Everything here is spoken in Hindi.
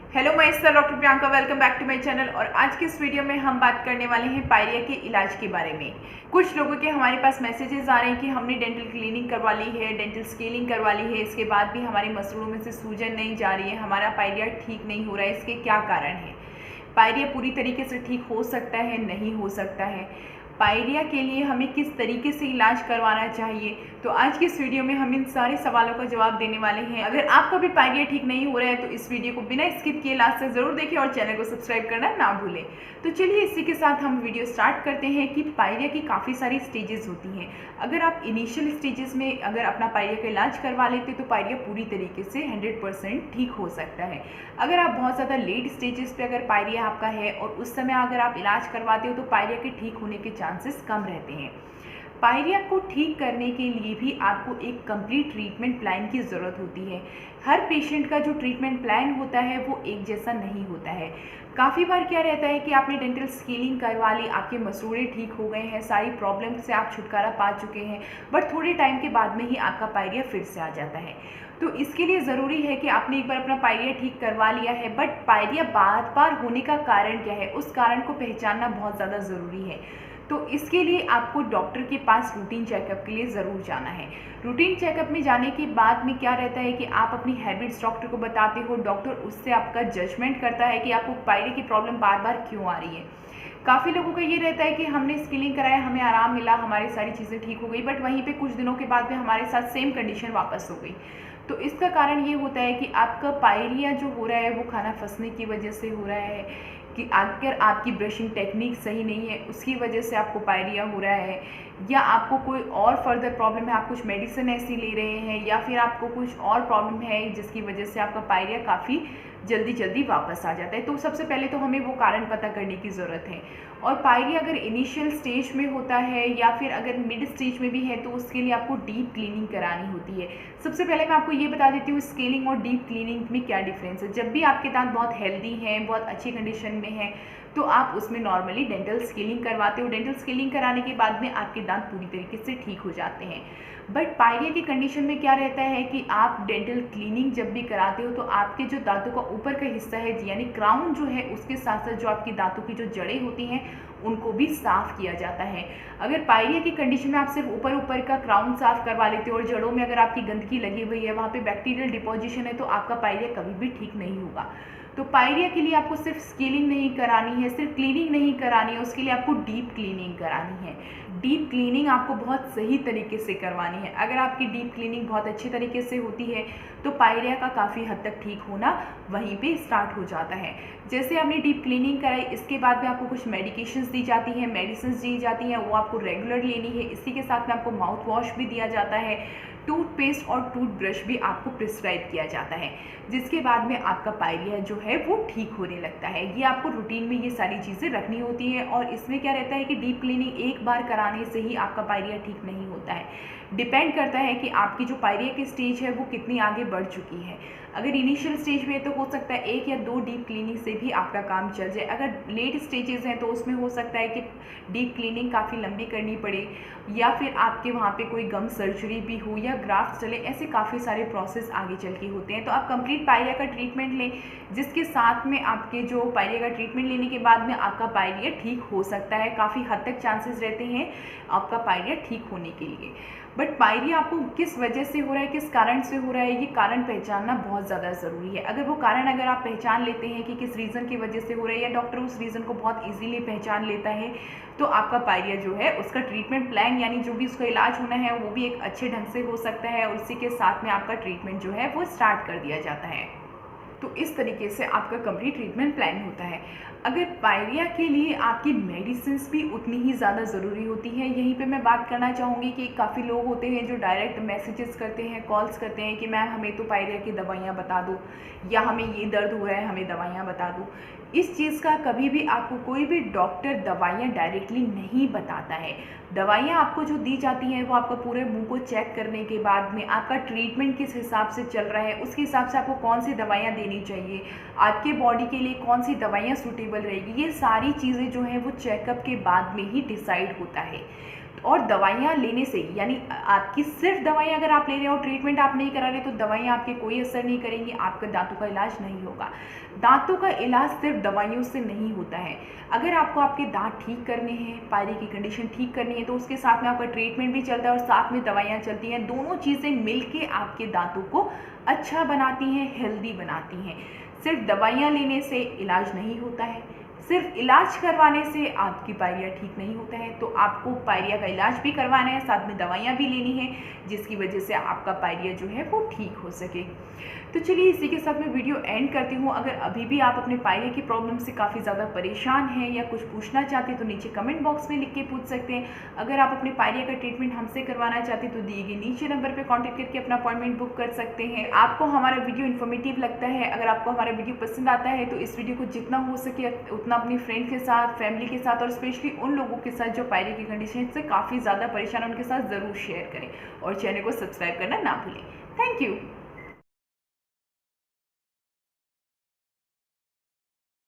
हेलो मैं sir doctor Priyanka, welcome back to my channel. और आज के इस वीडियो में हम बात करने वाले हैं पायरिया के इलाज के बारे में। कुछ लोगों के हमारे पास मैसेजेस आ रहे हैं कि हमने डेंटल क्लीनिंग करवा ली है, डेंटल स्केलिंग करवा ली है, इसके बाद भी हमारी मसलों में से सूजन नहीं जा रही है, हमारा पायरिया ठीक नहीं हो रहा है, इसके क्या कारण है। पायरिया पूरी तरीके से ठीक हो सकता है, नहीं हो सकता है। पायरिया के लिए हमें किस तरीके से इलाज करवाना चाहिए, तो आज की इस वीडियो में हम इन सारे सवालों का जवाब देने वाले हैं। अगर आपका भी पायरिया ठीक नहीं हो रहा है तो इस वीडियो को बिना स्किप किए लास्ट तक जरूर देखें और चैनल को सब्सक्राइब करना ना भूलें। तो चलिए इसी के साथ हम वीडियो स्टार्ट करते हैं कि पायरिया की काफ़ी सारी स्टेजेस होती हैं। अगर आप इनिशियल स्टेजेस में अगर अपना पायरिया का इलाज करवा लेते तो पायरिया पूरी तरीके से 100% ठीक हो सकता है। अगर आप बहुत ज़्यादा लेट स्टेजेस पे अगर पायरिया आपका है और उस समय अगर आप इलाज करवाते हो तो पायरिया के ठीक होने के चांसेस कम रहते हैं। पायरिया को ठीक करने के लिए भी आपको एक कंप्लीट ट्रीटमेंट प्लान की ज़रूरत होती है। हर पेशेंट का जो ट्रीटमेंट प्लान होता है वो एक जैसा नहीं होता है। काफ़ी बार क्या रहता है कि आपने डेंटल स्केलिंग करवा ली, आपके मसूड़े ठीक हो गए हैं, सारी प्रॉब्लम से आप छुटकारा पा चुके हैं, बट थोड़े टाइम के बाद में ही आपका पायरिया फिर से आ जाता है। तो इसके लिए ज़रूरी है कि आपने एक बार अपना पायरिया ठीक करवा लिया है, बट पायरिया बार बार होने का कारण क्या है, उस कारण को पहचानना बहुत ज़्यादा ज़रूरी है। तो इसके लिए आपको डॉक्टर के पास रूटीन चेकअप के लिए ज़रूर जाना है। रूटीन चेकअप में जाने के बाद में क्या रहता है कि आप अपनी हैबिट्स डॉक्टर को बताते हो, डॉक्टर उससे आपका जजमेंट करता है कि आपको पायरिया की प्रॉब्लम बार बार क्यों आ रही है। काफ़ी लोगों का ये रहता है कि हमने स्केलिंग कराया, हमें आराम मिला, हमारी सारी चीज़ें ठीक हो गई, बट वहीं पे कुछ दिनों के बाद में हमारे साथ सेम कंडीशन वापस हो गई। तो इसका कारण ये होता है कि आपका पायरिया जो हो रहा है वो खाना फंसने की वजह से हो रहा है, कि अगर आपकी ब्रशिंग टेक्निक सही नहीं है उसकी वजह से आपको पायरिया हो रहा है, या आपको कोई और फर्दर प्रॉब्लम है, आप कुछ मेडिसिन ऐसी ले रहे हैं, या फिर आपको कुछ और प्रॉब्लम है जिसकी वजह से आपका पायरिया काफ़ी जल्दी वापस आ जाता है। तो सबसे पहले तो हमें वो कारण पता करने की ज़रूरत है। और पायरिया अगर इनिशियल स्टेज में होता है या फिर अगर मिड स्टेज में भी है तो उसके लिए आपको डीप क्लीनिंग करानी होती है। सबसे पहले मैं आपको ये बता देती हूँ स्केलिंग और डीप क्लीनिंग में क्या डिफरेंस है। जब भी आपके दांत बहुत हेल्दी हैं, बहुत अच्छी कंडीशन में हैं, तो आप उसमें नॉर्मली डेंटल स्केलिंग करवाते हो। डेंटल स्केलिंग कराने के बाद में आपके दांत पूरी तरीके से ठीक हो जाते हैं। बट पायरिया की कंडीशन में क्या रहता है कि आप डेंटल क्लीनिंग जब भी कराते हो तो आपके जो दांतों का ऊपर का हिस्सा है यानी क्राउन जो है, उसके साथ साथ जो आपकी दांतों की जो जड़ें होती हैं उनको भी साफ़ किया जाता है। अगर पायरिया की कंडीशन में आप सिर्फ ऊपर का क्राउन साफ़ करवा लेते हो और जड़ों में अगर आपकी गंदगी लगी हुई है, वहाँ पे बैक्टीरियल डिपोजिशन है, तो आपका पायरिया कभी भी ठीक नहीं होगा। तो पायरिया के लिए आपको सिर्फ स्केलिंग नहीं करानी है, सिर्फ क्लीनिंग नहीं करानी है, उसके लिए आपको डीप क्लीनिंग करानी है। डीप क्लीनिंग आपको बहुत सही तरीके से करवानी है। अगर आपकी डीप क्लीनिंग बहुत अच्छे तरीके से होती है तो पायरिया का काफ़ी हद तक ठीक होना वहीं पे स्टार्ट हो जाता है। जैसे आपने डीप क्लीनिंग कराई, इसके बाद में आपको कुछ मेडिकेशंस दी जाती हैं, मेडिसिन दी जाती हैं, वो आपको रेगुलर लेनी है। इसी के साथ में आपको माउथ वॉश भी दिया जाता है, टूथपेस्ट और टूथब्रश भी आपको प्रिस्क्राइब किया जाता है, जिसके बाद में आपका पायरिया जो है वो ठीक होने लगता है। ये आपको रूटीन में ये सारी चीज़ें रखनी होती हैं। और इसमें क्या रहता है कि डीप क्लीनिंग एक बार कराने से ही आपका पायरिया ठीक नहीं होता है। डिपेंड करता है कि आपकी जो पायरिया की स्टेज है वो कितनी आगे बढ़ चुकी है। अगर इनिशियल स्टेज में है तो हो सकता है 1 या 2 डीप क्लीनिंग से भी आपका काम चल जाए। अगर लेट स्टेजेस हैं तो उसमें हो सकता है कि डीप क्लीनिंग काफ़ी लंबी करनी पड़े, या फिर आपके वहाँ पे कोई गम सर्जरी भी हो या ग्राफ्ट चले, ऐसे काफ़ी सारे प्रोसेस आगे चल के होते हैं। तो आप कंप्लीट पायरिया का ट्रीटमेंट लें, जिसके साथ में आपके जो पायरिया का ट्रीटमेंट लेने के बाद में आपका पायरिया ठीक हो सकता है। काफ़ी हद तक चांसेस रहते हैं आपका पायरिया ठीक होने के लिए। बट पायरिया आपको किस वजह से हो रहा है, किस कारण से हो रहा है, ये कारण पहचानना बहुत ज़्यादा ज़रूरी है। अगर वो कारण अगर आप पहचान लेते हैं कि किस रीज़न की वजह से हो रहा है, या डॉक्टर उस रीज़न को बहुत इजीली पहचान लेता है, तो आपका पायरिया जो है उसका ट्रीटमेंट प्लान यानी जो भी उसका इलाज होना है वो भी एक अच्छे ढंग से हो सकता है, और उसी के साथ में आपका ट्रीटमेंट जो है वो स्टार्ट कर दिया जाता है। तो इस तरीके से आपका कंप्लीट ट्रीटमेंट प्लान होता है। अगर पायरिया के लिए आपकी मेडिसिन्स भी उतनी ही ज़्यादा ज़रूरी होती हैं। यहीं पे मैं बात करना चाहूँगी कि काफ़ी लोग होते हैं जो डायरेक्ट मैसेजेस करते हैं, कॉल्स करते हैं कि मैम हमें तो पायरिया की दवाइयाँ बता दो, या हमें ये दर्द हो रहा है हमें दवाइयाँ बता दो। इस चीज़ का कभी भी आपको कोई भी डॉक्टर दवाइयाँ डायरेक्टली नहीं बताता है। दवाइयाँ आपको जो दी जाती हैं वो आपका पूरे मुंह को चेक करने के बाद में आपका ट्रीटमेंट किस हिसाब से चल रहा है उसके हिसाब से आपको कौन सी दवाइयाँ देनी चाहिए, आपके बॉडी के लिए कौन सी दवाइयाँ सूटेबल रहेगी, ये सारी चीज़ें जो हैं वो चेकअप के बाद में ही डिसाइड होता है। और दवाइयाँ लेने से, यानी आपकी सिर्फ दवाइयाँ अगर आप ले रहे हो, ट्रीटमेंट आप नहीं करा रहे, तो दवाइयाँ आपके कोई असर नहीं करेंगी, आपका दांतों का इलाज नहीं होगा। दांतों का इलाज सिर्फ दवाइयों से नहीं होता है। अगर आपको आपके दांत ठीक करने हैं, पायरी की कंडीशन ठीक करनी है, तो उसके साथ में आपका ट्रीटमेंट भी चलता है और साथ में दवाइयाँ चलती हैं। दोनों चीज़ें मिलके आपके दांतों को अच्छा बनाती हैं, हेल्दी बनाती हैं। सिर्फ दवाइयाँ लेने से इलाज नहीं होता है, सिर्फ इलाज करवाने से आपकी पायरिया ठीक नहीं होता है। तो आपको पायरिया का इलाज भी करवाना है, साथ में दवाइयाँ भी लेनी है, जिसकी वजह से आपका पायरिया जो है वो ठीक हो सके। तो चलिए इसी के साथ मैं वीडियो एंड करती हूँ। अगर अभी भी आप अपने पायरिया की प्रॉब्लम से काफ़ी ज़्यादा परेशान हैं या कुछ पूछना चाहते हैं तो नीचे कमेंट बॉक्स में लिख के पूछ सकते हैं। अगर आप अपने पायरिया का ट्रीटमेंट हमसे करवाना चाहते हैं तो दिए गए नीचे नंबर पर कॉन्टैक्ट करके अपना अपॉइंटमेंट बुक कर सकते हैं। आपको हमारा वीडियो इन्फॉर्मेटिव लगता है, अगर आपको हमारा वीडियो पसंद आता है तो इस वीडियो को जितना हो सके उतना अपनी फ्रेंड के साथ, फैमिली के साथ और स्पेशली उन लोगों के साथ जो पायरिया की कंडीशन से काफ़ी ज़्यादा परेशान है, उनके साथ ज़रूर शेयर करें और चैनल को सब्सक्राइब करना ना भूलें। Thank you.